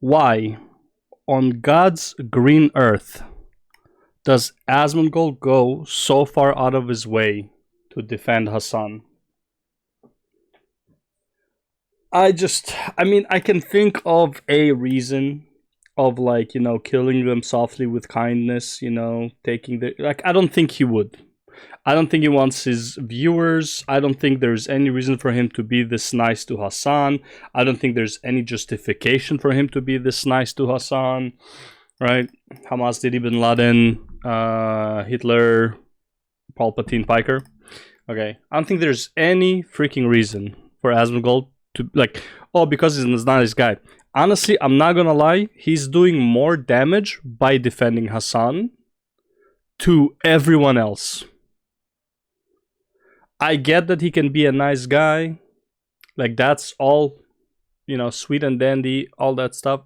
Why, on God's green earth, does Asmongold go so far out of his way to defend Hasan? I mean, I can think of a reason of, like, you know, killing them softly with kindness, you know, taking the, like, I don't think he would. I don't think he wants his viewers. I don't think there's any reason for him to be this nice to Hasan. I don't think there's any justification for him to be this nice to Hasan, right? Hamas, Didi, Bin Laden, Hitler, Palpatine, Piker. Okay, I don't think there's any freaking reason for Asmongold to, like, oh, because he's a nice guy. Honestly, I'm not gonna lie, he's doing more damage by defending Hasan to everyone else. I get that he can be a nice guy, like, that's all, you know, sweet and dandy, all that stuff.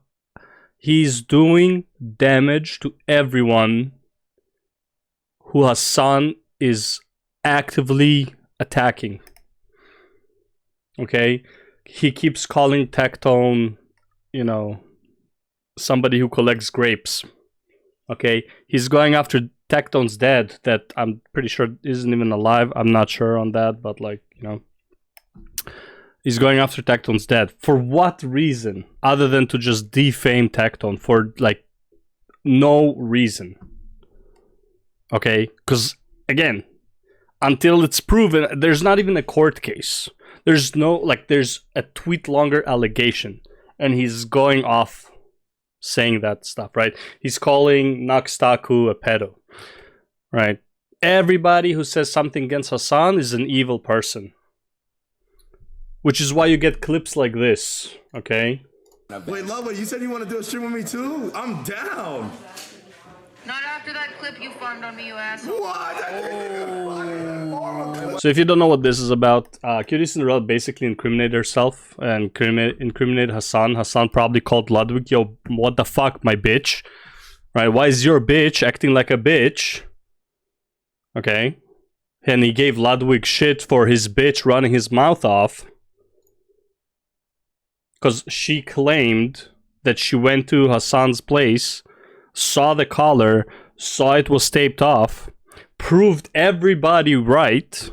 He's doing damage to everyone who Hasan is actively attacking. Okay? He keeps calling Tectone, you know, somebody who collects grapes. Okay? He's going after Tectone's dad, that I'm pretty sure isn't even alive. I'm not sure on that, but, like, you know, he's going after Tectone's dad. For what reason? Other than to just defame Tectone for, like, no reason. Okay? Because, again, until it's proven, there's not even a court case. There's no, like, there's a tweet longer allegation. And he's going off saying that stuff, right? He's calling Nakstaku a pedo. Right? Everybody who says something against Hasan is an evil person. Which is why you get clips like this, okay? Wait, Lava, you said you want to do a stream with me too? I'm down. Not after that clip you farmed on me, you asshole. What? So if you don't know what this is about, Cutie Cinderella basically incriminated herself and incriminated Hasan. Hasan probably called Ludwig, yo, what the fuck, my bitch? Right? Why is your bitch acting like a bitch? Okay? And he gave Ludwig shit for his bitch running his mouth off. Because she claimed that she went to Hasan's place, saw the collar, saw it was taped off, proved everybody right.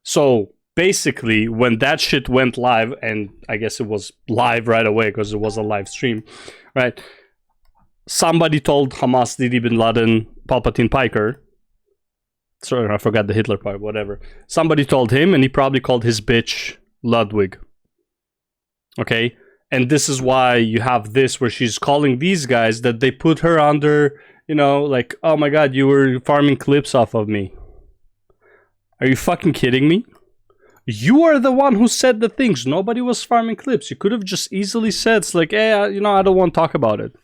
So basically, when that shit went live, and I guess it was live right away because it was a live stream, right? Somebody told Hamas, Didi, Bin Laden, Palpatine, Piker. Sorry, I forgot the Hitler part, whatever. Somebody told him, and he probably called his bitch Ludwig. Okay? And this is why you have this, where she's calling these guys that they put her under, you know, like, oh my god, you were farming clips off of me. Are you fucking kidding me? You are the one who said the things. Nobody was farming clips. You could have just easily said, it's like, hey, you know, I don't want to talk about it.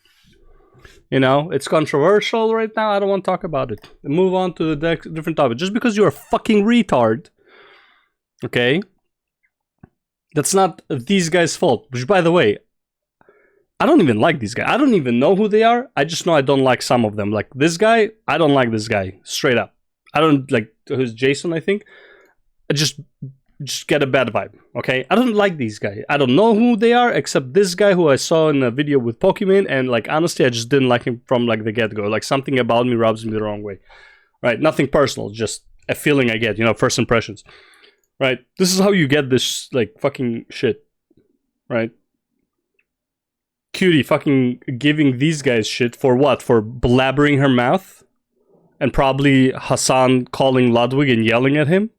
You know, it's controversial right now. I don't want to talk about it. Move on to the next different topic. Just because you're a fucking retard, okay? That's not these guys' fault. Which, by the way, I don't even like these guys. I don't even know who they are. I just know I don't like some of them. Like this guy, I don't like this guy. Straight up. I don't like, who's Jason, I think. I just get a bad vibe, okay? I don't like these guys. I don't know who they are, except this guy who I saw in a video with Pokemon, and, like, honestly, I just didn't like him from, like, the get-go. Like, something about me rubs me the wrong way. Right? Nothing personal, just a feeling I get, you know, first impressions. Right? This is how you get this, like, fucking shit. Right? Cutie fucking giving these guys shit for what? For blabbering her mouth? And probably Hasan calling Ludwig and yelling at him?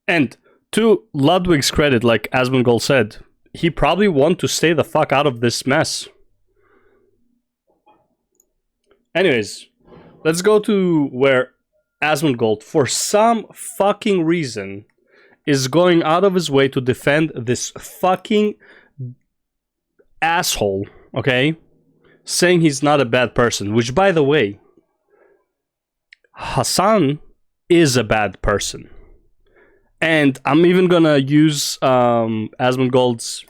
And to Ludwig's credit, like Asmongold said, he probably want to stay the fuck out of this mess. Anyways, let's go to where Asmongold, for some fucking reason, is going out of his way to defend this fucking asshole, okay? Saying he's not a bad person, which, by the way, Hasan is a bad person. And I'm even gonna use Asmongold's,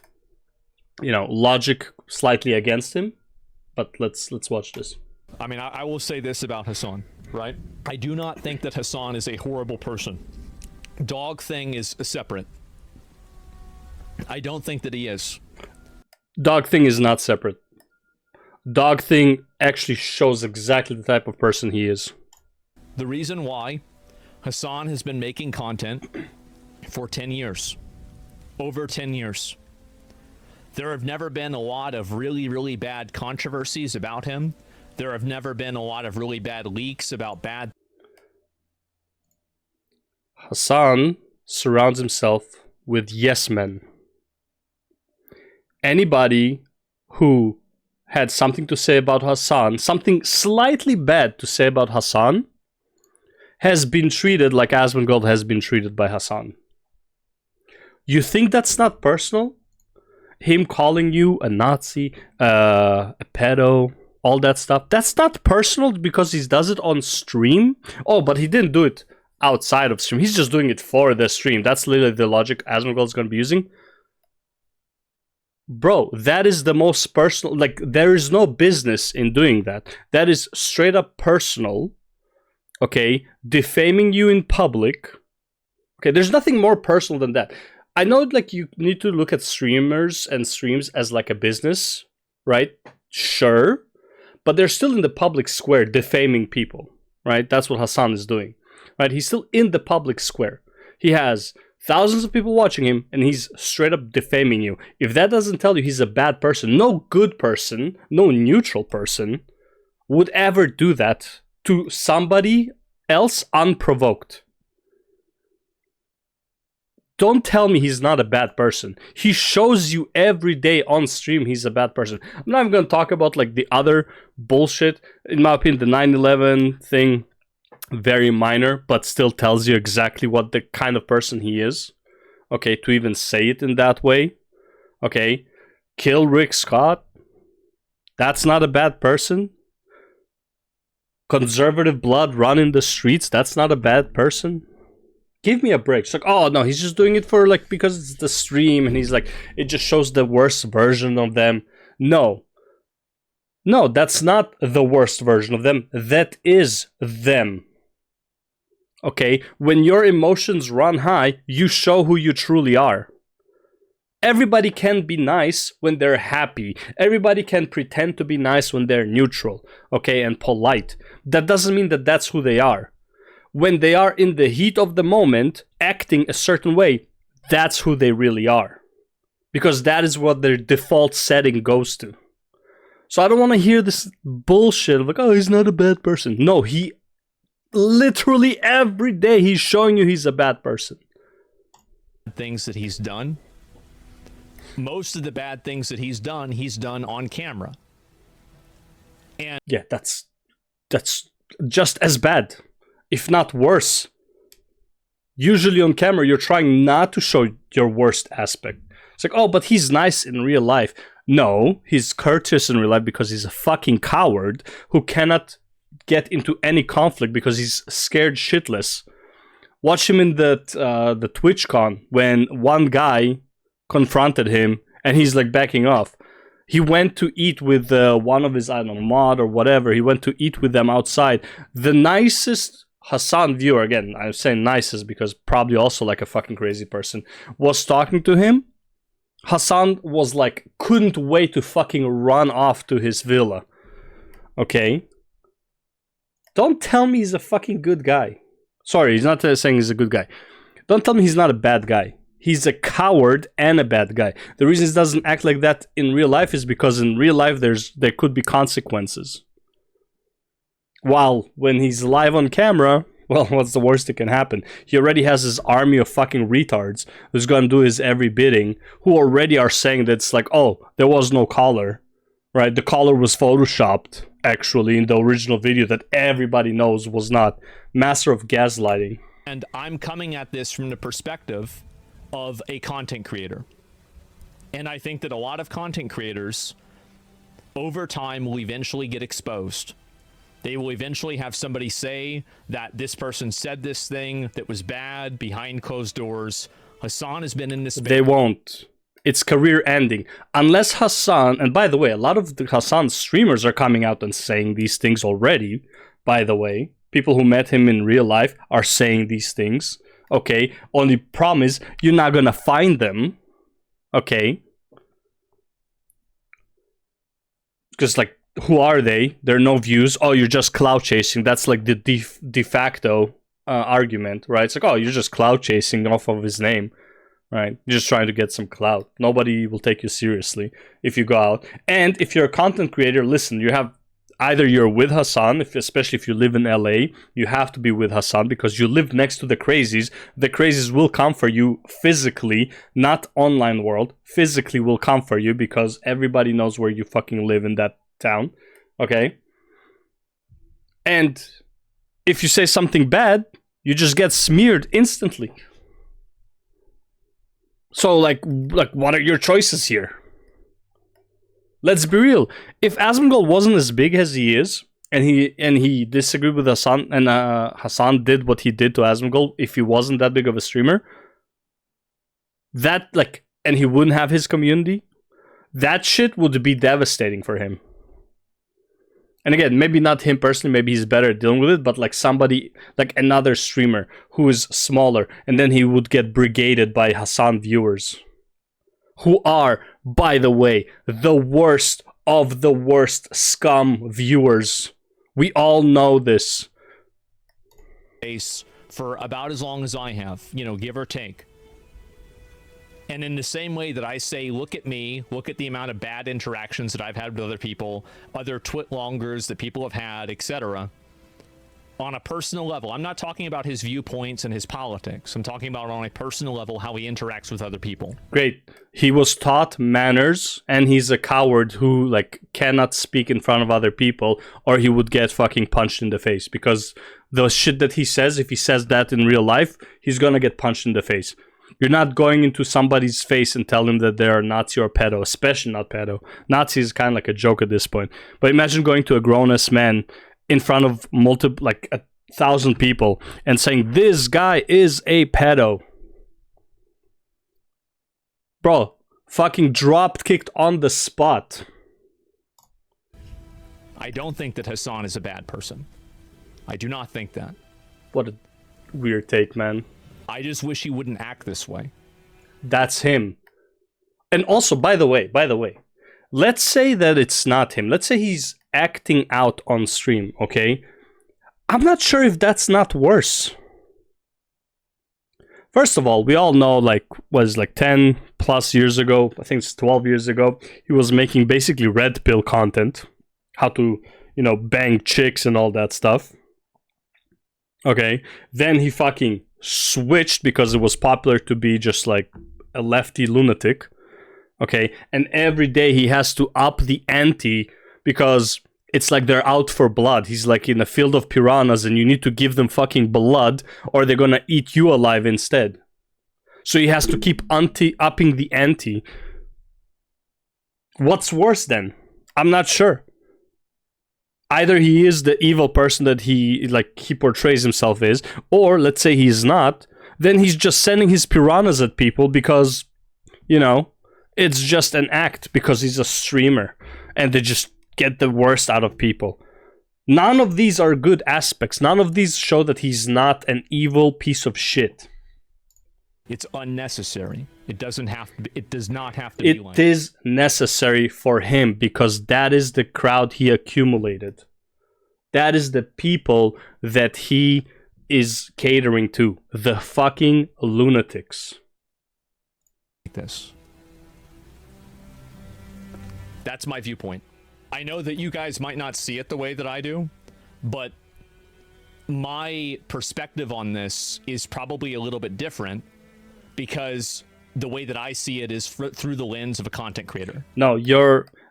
you know, logic slightly against him. But let's watch this. I mean, I will say this about Hasan, right? I do not think that Hasan is a horrible person. Dog thing is separate. I don't think that he is. Dog thing is not separate. Dog thing actually shows exactly the type of person he is. The reason why Hasan has been making content for 10 years. Over 10 years. There have never been a lot of really, really bad controversies about him. There have never been a lot of really bad leaks about bad. Hasan surrounds himself with yes men. Anybody who had something to say about Hasan, something slightly bad to say about Hasan, has been treated like Asmongold has been treated by Hasan. You think that's not personal? Him calling you a Nazi, a pedo, all that stuff. That's not personal because he does it on stream. Oh, but he didn't do it outside of stream. He's just doing it for the stream. That's literally the logic Asmongold is going to be using. Bro, that is the most personal. Like, there is no business in doing that. That is straight up personal. Okay, defaming you in public. Okay, there's nothing more personal than that. I know, like, you need to look at streamers and streams as like a business, right? Sure, but they're still in the public square defaming people, right? That's what Hasan is doing, right? He's still in the public square. He has thousands of people watching him, and he's straight up defaming you. If that doesn't tell you he's a bad person, no good person, no neutral person would ever do that to somebody else unprovoked. Don't tell me he's not a bad person. He shows you every day on stream he's a bad person. I'm not even going to talk about like the other bullshit. In my opinion, the 9/11 thing, very minor, but still tells you exactly what the kind of person he is. Okay, to even say it in that way. Okay, kill Rick Scott. That's not a bad person. Conservative blood run in the streets. That's not a bad person. Give me a break. It's like, oh no, he's just doing it for like because it's the stream, and he's like, it just shows the worst version of them. No, that's not the worst version of them. That is them. Okay, when your emotions run high, you show who you truly are. Everybody can be nice when they're happy. Everybody can pretend to be nice when they're neutral, okay, and polite. That doesn't mean that that's who they are. When they are in the heat of the moment, acting a certain way, that's who they really are. Because that is what their default setting goes to. So I don't want to hear this bullshit of like, oh, he's not a bad person. No, he literally every day he's showing you he's a bad person. Things that he's done. Most of the bad things that he's done on camera. And yeah, that's just as bad, if not worse. Usually on camera, you're trying not to show your worst aspect. It's like, oh, but he's nice in real life. No, he's courteous in real life because he's a fucking coward who cannot get into any conflict because he's scared shitless. Watch him in the TwitchCon when one guy confronted him and he's like backing off. He went to eat with one of his, I don't know, mod or whatever. He went to eat with them outside. The nicest Hasan viewer, again, I'm saying nicest because probably also like a fucking crazy person, was talking to him. Hasan was like, couldn't wait to fucking run off to his villa. Okay? Don't tell me he's a fucking good guy. Sorry, he's not saying he's a good guy. Don't tell me he's not a bad guy. He's a coward and a bad guy. The reason he doesn't act like that in real life is because in real life there could be consequences. While when he's live on camera, well, what's the worst that can happen? He already has his army of fucking retards who's gonna do his every bidding, who already are saying that it's like, oh, there was no collar, right? The collar was photoshopped, actually, in the original video that everybody knows was not. Master of gaslighting. And I'm coming at this from the perspective of a content creator. And I think that a lot of content creators over time will eventually get exposed. They will eventually have somebody say that this person said this thing that was bad behind closed doors. Hasan has been in this. They won't. It's career ending. Unless Hasan, and by the way, a lot of the Hasan streamers are coming out and saying these things already, by the way. People who met him in real life are saying these things. Okay, only problem is you're not gonna find them. Okay. Because, like, who are they? There are no views. Oh, you're just cloud chasing. That's like the de facto argument, right? It's like, oh, you're just cloud chasing off of his name, right? You're just trying to get some clout. Nobody will take you seriously if you go out. And if you're a content creator, listen, you have either you're with Hasan, especially if you live in LA, you have to be with Hasan because you live next to the crazies. The crazies will come for you physically, not online world. Physically will come for you because everybody knows where you fucking live in that town. Okay? And if you say something bad, you just get smeared instantly. So like what are your choices here? Let's be real. If Asmongold wasn't as big as he is, and he disagreed with Hasan, and Hasan did what he did to Asmongold, if he wasn't that big of a streamer, that like, and he wouldn't have his community, that shit would be devastating for him. And again, maybe not him personally, maybe he's better at dealing with it, but like somebody, like another streamer who is smaller, and then he would get brigaded by Hasan viewers. Who are, by the way, the worst of the worst scum viewers. We all know this. For about as long as I have, you know, give or take. And in the same way that I say, look at me, look at the amount of bad interactions that I've had with other people, other twit-longers that people have had, etc. On a personal level, I'm not talking about his viewpoints and his politics. I'm talking about on a personal level how he interacts with other people. Great. He was taught manners, and he's a coward who like cannot speak in front of other people, or he would get fucking punched in the face. Because the shit that he says, if he says that in real life, he's gonna get punched in the face. You're not going into somebody's face and tell them that they're a Nazi or pedo, especially not pedo. Nazi is kind of like a joke at this point. But imagine going to a grown-ass man in front of multiple, like 1,000 people and saying, this guy is a pedo. Bro, fucking dropped, kicked on the spot. I don't think that Hasan is a bad person. I do not think that. What a weird take, man. I just wish he wouldn't act this way. That's him. And also, by the way, let's say that it's not him. Let's say he's acting out on stream, okay? I'm not sure if that's not worse. First of all, we all know, like, was like 10 plus years ago, I think it's 12 years ago, he was making basically red pill content. How to, you know, bang chicks and all that stuff. Okay, then he fucking switched because it was popular to be just like a lefty lunatic. Okay, and every day he has to up the ante because it's like they're out for blood. He's like in a field of piranhas and you need to give them fucking blood or they're gonna eat you alive instead. So he has to keep upping the ante. What's worse then? I'm not sure. Either he is the evil person that he portrays himself as, or let's say he's not, then he's just sending his piranhas at people because, you know, it's just an act because he's a streamer and they just get the worst out of people. None of these are good aspects. None of these show that he's not an evil piece of shit. It's unnecessary. It doesn't have to. It does not have to be like that. It is necessary for him because that is the crowd he accumulated. That is the people that he is catering to. The fucking lunatics. This. That's my viewpoint. I know that you guys might not see it the way that I do, but my perspective on this is probably a little bit different because the way that I see it is through the lens of a content creator. No,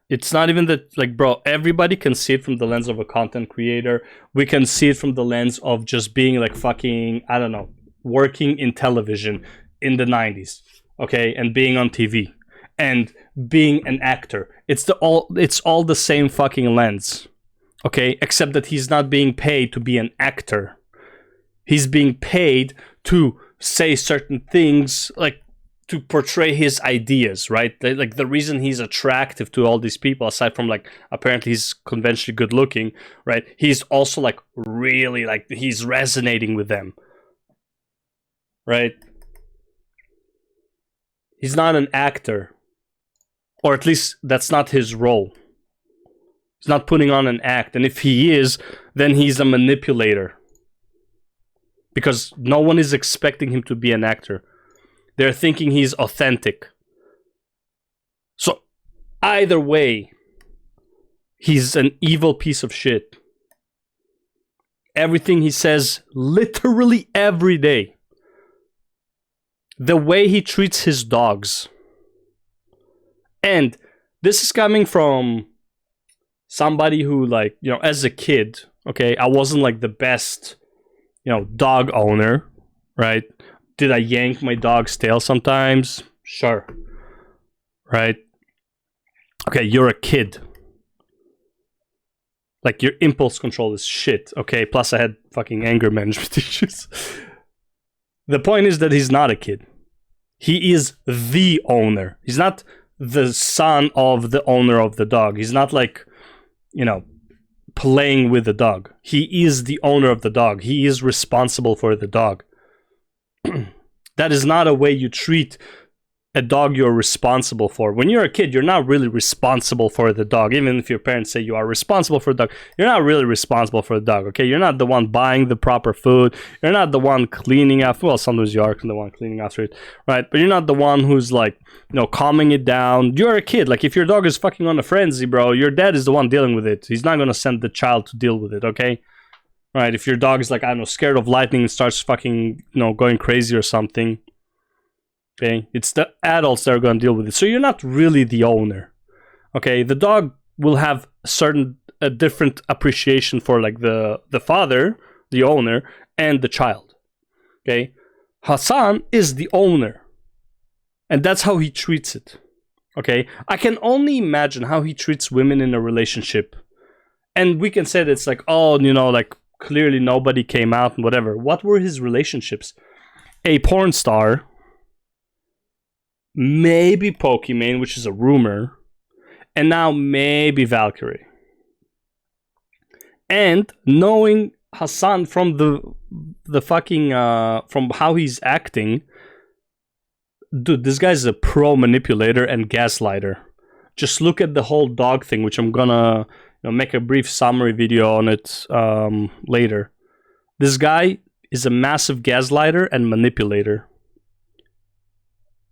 it's not even that, like, bro, everybody can see it from the lens of a content creator. We can see it from the lens of just being like fucking, I don't know, working in television in the 90s, okay, and being on TV and being an actor. It's all the same fucking lens, okay, except that he's not being paid to be an actor. He's being paid to say certain things, like to portray his ideas, right? Like the reason he's attractive to all these people, aside from like apparently he's conventionally good looking, right? He's also like really like he's resonating with them, right? He's not an actor. Or at least that's not his role. He's not putting on an act. And if he is, then he's a manipulator. Because no one is expecting him to be an actor. They're thinking he's authentic. So, either way, he's an evil piece of shit. Everything he says, literally every day. The way he treats his dogs. And this is coming from somebody who, like, you know, as a kid, okay, I wasn't like the best, you know, dog owner, right? Did I yank my dog's tail sometimes? Sure. Right? Okay, you're a kid. Like, your impulse control is shit, okay? Plus, I had fucking anger management issues. The point is that he's not a kid. He is the owner. He's not the son of the owner of the dog. He's not like, you know, playing with the dog. He is the owner of the dog. He is responsible for the dog. That is not a way you treat a dog you're responsible for. When you're a kid, you're not really responsible for the dog. Even if your parents say you are responsible for the dog, you're not really responsible for the dog, okay? You're not the one buying the proper food. You're not the one cleaning after. Well, sometimes you are the one cleaning after it, right? But you're not the one who's like, you know, calming it down. You're a kid. Like, if your dog is fucking on a frenzy, bro, your dad is the one dealing with it. He's not going to send the child to deal with it, okay? Right? If your dog is like, I don't know, scared of lightning and starts fucking, you know, going crazy or something, okay, it's the adults that are going to deal with it. So you're not really the owner. Okay, the dog will have a different appreciation for like the father, the owner, and the child. Okay, Hasan is the owner, and that's how he treats it. Okay, I can only imagine how he treats women in a relationship, and we can say that it's like, oh, you know, like clearly nobody came out and whatever. What were his relationships? A porn star. Maybe Pokimane, which is a rumor, and now maybe Valkyrie. And knowing Hasan from the fucking from how he's acting, dude, this guy's a pro manipulator and gaslighter. Just look at the whole dog thing, which I'm gonna, you know, make a brief summary video on it later. This guy is a massive gaslighter and manipulator.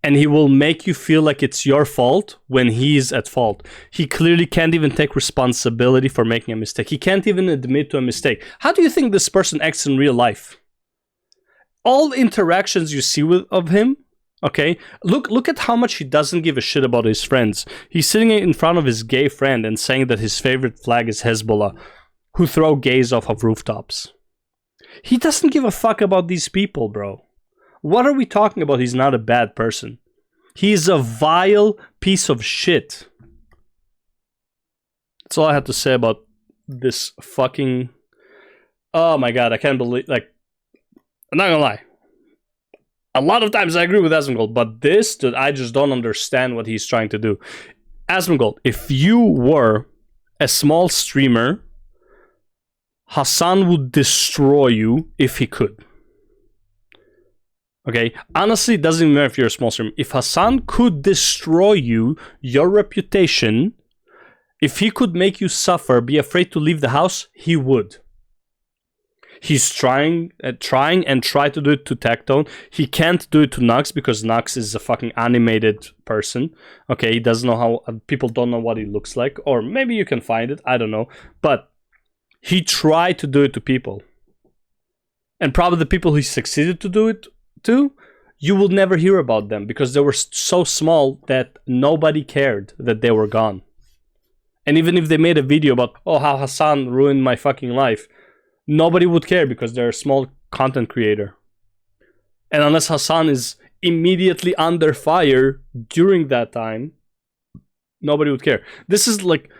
And he will make you feel like it's your fault when he's at fault. He clearly can't even take responsibility for making a mistake. He can't even admit to a mistake. How do you think this person acts in real life? All interactions you see of him, okay, look at how much he doesn't give a shit about his friends. He's sitting in front of his gay friend and saying that his favorite flag is Hezbollah, who throw gays off of rooftops. He doesn't give a fuck about these people, bro. What are we talking about? He's not a bad person. He's a vile piece of shit. That's all I have to say about this fucking... Oh my god, I can't believe... Like, I'm not gonna lie. A lot of times I agree with Asmongold, but this, dude, I just don't understand what he's trying to do. Asmongold, if you were a small streamer, Hasan would destroy you if he could. Okay, honestly, it doesn't even matter if you're a small streamer. If Hasan could destroy you, your reputation, if he could make you suffer, be afraid to leave the house, he would. He's trying and try to do it to Tectone. He can't do it to Nux because Nux is a fucking animated person. Okay, he doesn't know how, people don't know what he looks like. Or maybe you can find it, I don't know. But he tried to do it to people. And probably the people he succeeded to do it to, you will never hear about them because they were so small that nobody cared that they were gone. And even if they made a video about, oh, how Hasan ruined my fucking life, nobody would care because they're a small content creator. And unless Hasan is immediately under fire during that time, nobody would care. This is like,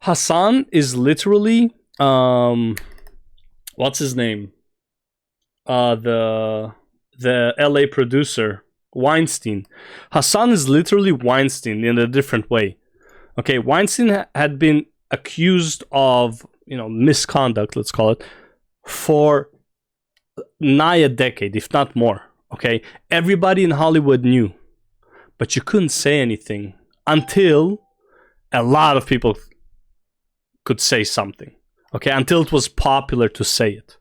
Hasan is literally, what's his name? The LA producer, Weinstein. Hasan is literally Weinstein in a different way. Okay, Weinstein had been accused of, you know, misconduct, let's call it, for nigh a decade, if not more. Okay, everybody in Hollywood knew. but you couldn't say anything until a lot of people could say something. Okay, until it was popular to say it.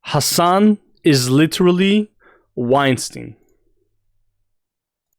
Hasan is literally Weinstein.